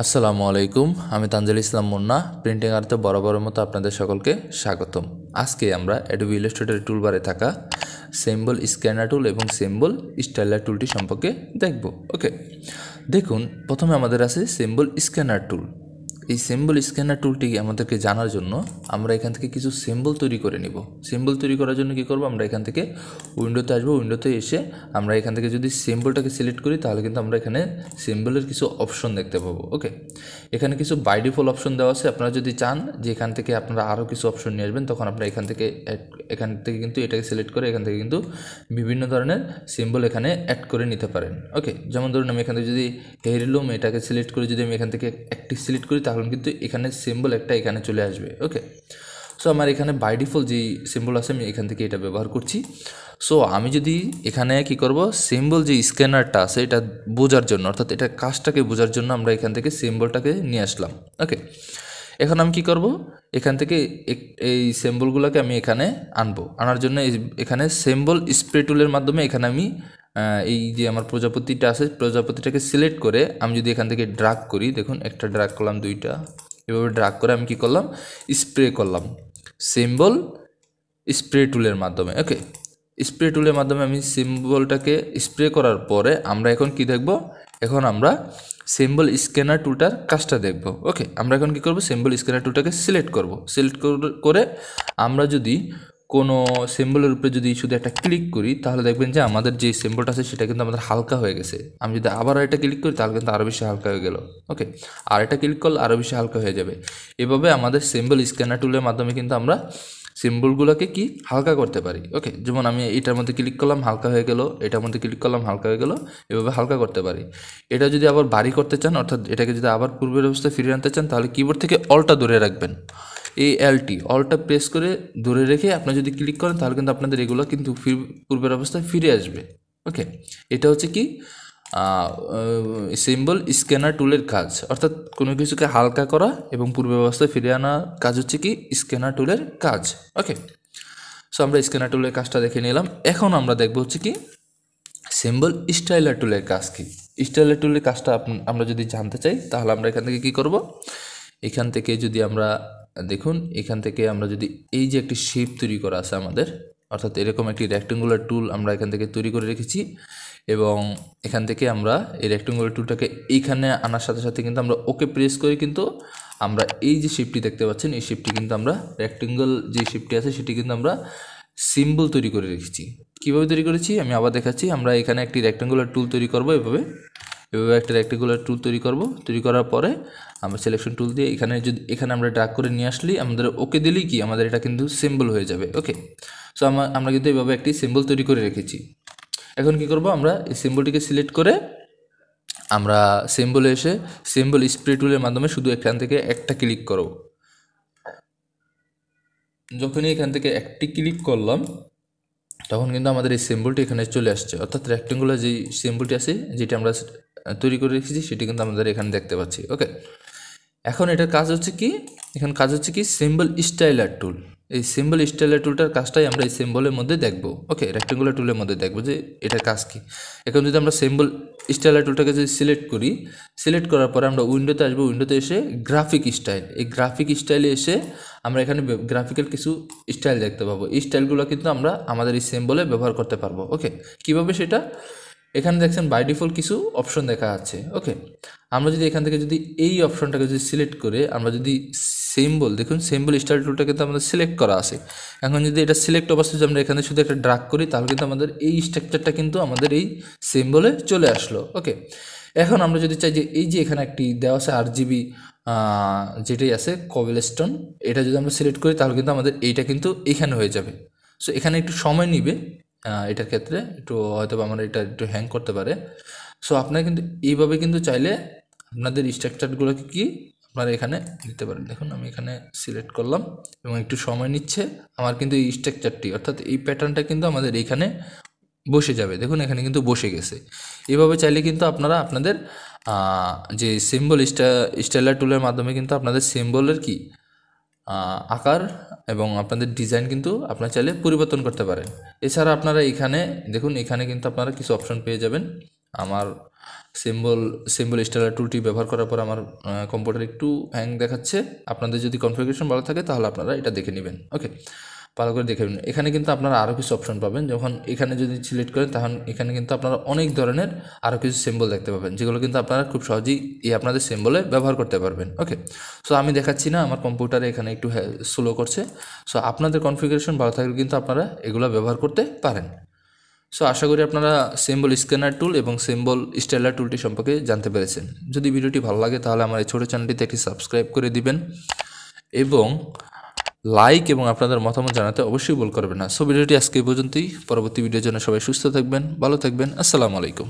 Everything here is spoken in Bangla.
আসসালামু আলাইকুম, আমি তানজিল ইসলাম মুন্না। প্রিন্টিং আর্টে বরাবরের মতো আপনাদের সকলকে স্বাগতম। আজকে আমরা অ্যাডোবি ইলাস্ট্রেটর টুলবারে থাকা সিম্বল স্ক্যানার টুল এবং সিম্বল স্টাইলার টুলটি সম্পর্কে দেখব। ওকে, দেখুন, প্রথমে আমাদের আছে সিম্বল স্ক্যানার টুল। এই সিম্বল স্ক্যানার টুলটি আমাদেরকে জানার জন্য আমরা এখান থেকে কিছু সিম্বল তৈরি করে নিব। সিম্বল তৈরি করার জন্য কী করব, আমরা এখান থেকে উইন্ডোতে আসবো। উইন্ডোতে এসে আমরা এখান থেকে যদি সিম্বলটাকে সিলেক্ট করি তাহলে কিন্তু আমরা এখানে সিম্বলের কিছু অপশন দেখতে পাবো। ওকে, এখানে কিছু বাই ডিফল্ট অপশন দেওয়া আছে। আপনারা যদি চান যে এখান থেকে আপনারা আরও কিছু অপশন নিয়ে আসবেন, তখন আপনারা এখান থেকে কিন্তু এটাকে সিলেক্ট করে এখান থেকে কিন্তু বিভিন্ন ধরনের সিম্বল এখানে অ্যাড করে নিতে পারেন। ওকে, যেমন ধরুন আমি এখান থেকে যদি হেয়ারলুম এটাকে সিলেক্ট করে যদি আমি এখান থেকে একটি সিলেক্ট করি তাহলে কিন্তু এখানে সিম্বল একটা এখানে চলে আসবে। ওকে, সো আমার এখানে বাই ডিফল্ট যেই সিম্বল আছে আমি এখান থেকে এটা ব্যবহার করছি। সো আমি যদি এখানে কি করব, সিম্বল যে স্ক্যানারটা আছে এটা বোঝার জন্য, অর্থাৎ এটা কাজটাকে বোঝার জন্য আমরা এখান থেকে সিম্বলটাকে নিয়ে আসলাম। ওকে, এখন আমি কি করব, এখান থেকে এই সিম্বলগুলোকে আমি এখানে আনবো। আনার জন্য এখানে সিম্বল স্প্রে টুলের মাধ্যমে এখানে আমি এই যে আমার প্রজাপতিটা আছে প্রজাপতিটাকে সিলেক্ট করে আমি যদি এখান থেকে ড্রাগ করি, দেখুন একটা ড্রাগ করলাম, দুইটা, এভাবে ড্রাগ করে আমি কি করলাম, স্প্রে করলাম সিম্বল স্প্রে টুলের মাধ্যমে। ওকে, স্প্রে টুলের মাধ্যমে আমি সিম্বলটাকে স্প্রে করার পরে আমরা এখন কি দেখব, এখন আমরা সিম্বল স্ক্যানার টুলটার কাজটা দেখব। ওকে, আমরা এখন কি করব, সিম্বল স্ক্যানার টুলটাকে সিলেক্ট করব। সিলেক্ট করে আমরা যদি কোনো সিম্বলের উপরে যদি শুধু একটা ক্লিক করি তাহলে দেখবেন যে আমাদের যে সিম্বলটা আছে সেটা কিন্তু আমাদের হালকা হয়ে গেছে। আমি যদি আবার এটা ক্লিক করি তাহলে কিন্তু আরও বেশি হালকা হয়ে গেল। ওকে, আর এটা ক্লিক করলে আরও বেশি হালকা হয়ে যাবে। এভাবে আমাদের সিম্বল স্ক্যানার টুলের মাধ্যমে কিন্তু আমরা সিম্বলগুলোকে কি হালকা করতে পারি। ওকে, যেমন আমি এটার মধ্যে ক্লিক করলাম, হালকা হয়ে গেল, এটার মধ্যে ক্লিক করলাম, হালকা হয়ে গেল, এভাবে হালকা করতে পারি। এটা যদি আবার ভারী করতে চান, অর্থাৎ এটাকে যদি আবার পূর্বের অবস্থায় ফিরিয়ে আনতে চান তাহলে কিবোর্ড থেকে অলটা ধরে রাখবেন, অলটা প্রেস করে ধরে রেখে আপনি যদি ক্লিক করেন তাহলে কিন্তু আপনাদের এগুলো কিন্তু পূর্বের অবস্থায় ফিরে আসবে। ওকে, এটা হচ্ছে কি সিম্বল স্ক্যানার টুলের কাজ, অর্থাৎ কোনো কিছুকে হালকা করা এবং পূর্ব অবস্থায় ফিরে আনা কাজ হচ্ছে কি স্ক্যানার টুলের কাজ। ওকে, সো আমরা স্ক্যানার টুলের কাজটা দেখে নিলাম। এখন আমরা দেখব হচ্ছে কি সিম্বল স্টাইলার টুলের কাজ কি। স্টাইলার টুলের কাজটা আমরা যদি জানতে চাই তাহলে আমরা এখান থেকে কি করব, এখান থেকে যদি আমরা দেখুন, এখান থেকে আমরা যদি এই যে একটি শেপ তৈরি করা আছে আমাদের, অর্থাৎ এরকম একটি রেক্টেঙ্গুলার টুল আমরা এখান থেকে তৈরি করে রেখেছি, এবং এখান থেকে আমরা এই রেক্টেঙ্গুলার টুলটাকে এইখানে আনার সাথে সাথে কিন্তু আমরা ওকে প্রেস করে কিন্তু আমরা এই যে শেপটি দেখতে পাচ্ছেন এই শেপটি কিন্তু আমরা রেক্টেঙ্গল যে শেপটি আছে সেটি কিন্তু আমরা সিম্বল তৈরি করে রেখেছি। কীভাবে তৈরি করেছি আমি আবার দেখাচ্ছি। আমরা এখানে একটি রেক্টেঙ্গুলার টুল তৈরি করব, এভাবে একটা রেক্টেঙ্গুলার টুল তৈরি করব। তৈরি করার পরে আমরা সিলেকশন টুল দিয়ে এখানে আমরা ড্র্যাগ করে নিয়ে আসলেই আমাদের ওকে দিলেই কি আমাদের এটা কিন্তু সিম্বল হয়ে যাবে। ওকে, সো আমরা কিন্তু এইভাবে একটি সিম্বল তৈরি করে রেখেছি। এখন কি করব, আমরা এই সিম্বলটিকে সিলেক্ট করে আমরা সিম্বলে এসে সিম্বল স্প্রে টুলের মাধ্যমে শুধু এখান থেকে একটা ক্লিক করব। যখনই এখান থেকে একটি ক্লিক করলাম তখন কিন্তু আমাদের এই সিম্বলটি এখানে চলে আসছে, অর্থাৎ রেক্টেঙ্গুলার যেই সিম্বলটি আছে যেটি আমরা তৈরি করে রেখেছি সেটি কিন্তু আমাদের এখানে দেখতে পাচ্ছি। ওকে, এখন এটার কাজ হচ্ছে কি, এখন কাজ হচ্ছে কি সিম্বল স্টাইলার টুল। এই সিম্বল স্টাইলার টুলটার কাজটাই আমরা এই সিম্বলের মধ্যে দেখব। ওকে, রেক্টেঙ্গুলার টুলের মধ্যে দেখব যে এটার কাজ কি। এখন যদি আমরা সিম্বল স্টাইলার টুলটাকে যদি সিলেক্ট করি, সিলেক্ট করার পরে আমরা উইন্ডোতে আসবো। উইন্ডোতে এসে গ্রাফিক স্টাইল, এই গ্রাফিক স্টাইলে এসে আমরা এখানে গ্রাফিক্যাল কিছু স্টাইল দেখতে পাবো। এই স্টাইলগুলো কিন্তু আমরা আমাদের এই সিম্বলে ব্যবহার করতে পারবো। ওকে, কীভাবে সেটা, এখানে দেখছেন বাই ডিফল্ট কিছু অপশন দেখা যাচ্ছে। ওকে, আমরা যদি এখান থেকে যদি এই অপশনটাকে যদি সিলেক্ট করে আমরা যদি সিম্বল, দেখুন সিম্বল স্টাইল টুলটা কিন্তু আমাদের সিলেক্ট করা আছে। এখন যদি এটা সিলেক্ট অবস্থায় যদি আমরা এখানে শুধু একটা ড্রাগ করি তাহলে কিন্তু আমাদের এই স্ট্রাকচারটা কিন্তু আমাদের এই সিম্বলে চলে আসলো। ওকে, এখন আমরা যদি চাই যে এই যে এখানে একটি দেওয়া আছে RGB যেটাই আছে কবেলস্টোন, এটা যদি আমরা সিলেক্ট করি তাহলে কিন্তু আমাদের এইটা কিন্তু এখানে হয়ে যাবে। সো এখানে একটু সময় নিবে, এটার ক্ষেত্রে একটু হয়তো আমার এটা একটু হ্যাং করতে পারে। সো আপনারা কিন্তু এইভাবে কিন্তু চাইলে আপনাদের স্ট্রাকচারগুলোকে কি আপনারা এখানে দিতে পারেন। দেখুন আমি এখানে সিলেক্ট করলাম এবং একটু সময় নিচ্ছে, আমার কিন্তু এই স্ট্রাকচারটি অর্থাৎ এই প্যাটার্নটা কিন্তু আমাদের এইখানে বসে যাবে। দেখুন এখানে কিন্তু বসে গেছে। এভাবে চাইলে কিন্তু আপনারা আপনাদের যে সিম্বল স্টাইলার টুলের মাধ্যমে কিন্তু আপনাদের সিম্বলের কি আকার এবং আপনাদের ডিজাইন কিন্তু আপনারা চাইলে পরিবর্তন করতে পারেন। এছাড়া আপনারা এখানে দেখুন, এখানে কিন্তু আপনারা কিছু অপশন পেয়ে যাবেন। আমার সিম্বল স্টাইলার টুলটি ব্যবহার করার পর আমার কম্পিউটার একটু হ্যাং দেখাচ্ছে। আপনাদের যদি কনফিগারেশন ভালো থাকে তাহলে আপনারা এটা দেখে নেবেন। ওকে, ভালো করে দেখে নেবেন। এখানে কিন্তু আপনারা আরও কিছু অপশন পাবেন। যখন এখানে যদি সিলেক্ট করেন তখন এখানে কিন্তু আপনারা অনেক ধরনের আরও কিছু সিম্বল দেখতে পাবেন, যেগুলো কিন্তু আপনারা খুব সহজেই আপনাদের সিম্বলে ব্যবহার করতে পারবেন। ওকে, সো আমি দেখাচ্ছি না, আমার কম্পিউটারে এখানে একটু স্লো করছে। সো আপনাদের কনফিগারেশন ভালো থাকলে কিন্তু আপনারা এগুলো ব্যবহার করতে পারেন। সো আশা করি আপনারা সিম্বল স্ক্যানার টুল এবং সিম্বল স্টাইলার টুলটি সম্পর্কে জানতে পেরেছেন। যদি ভিডিওটি ভালো লাগে তাহলে আমার এই ছোটো চ্যানেলটিতে একটি সাবস্ক্রাইব করে দিবেন এবং লাইক এবং আপনাদের মতামত জানাতে অবশ্যই ভুল করবেন না। সো ভিডিওটি আজকে এই পর্যন্তই। পরবর্তী ভিডিওর জন্য সবাই সুস্থ থাকবেন, ভালো থাকবেন। আসসালামু আলাইকুম।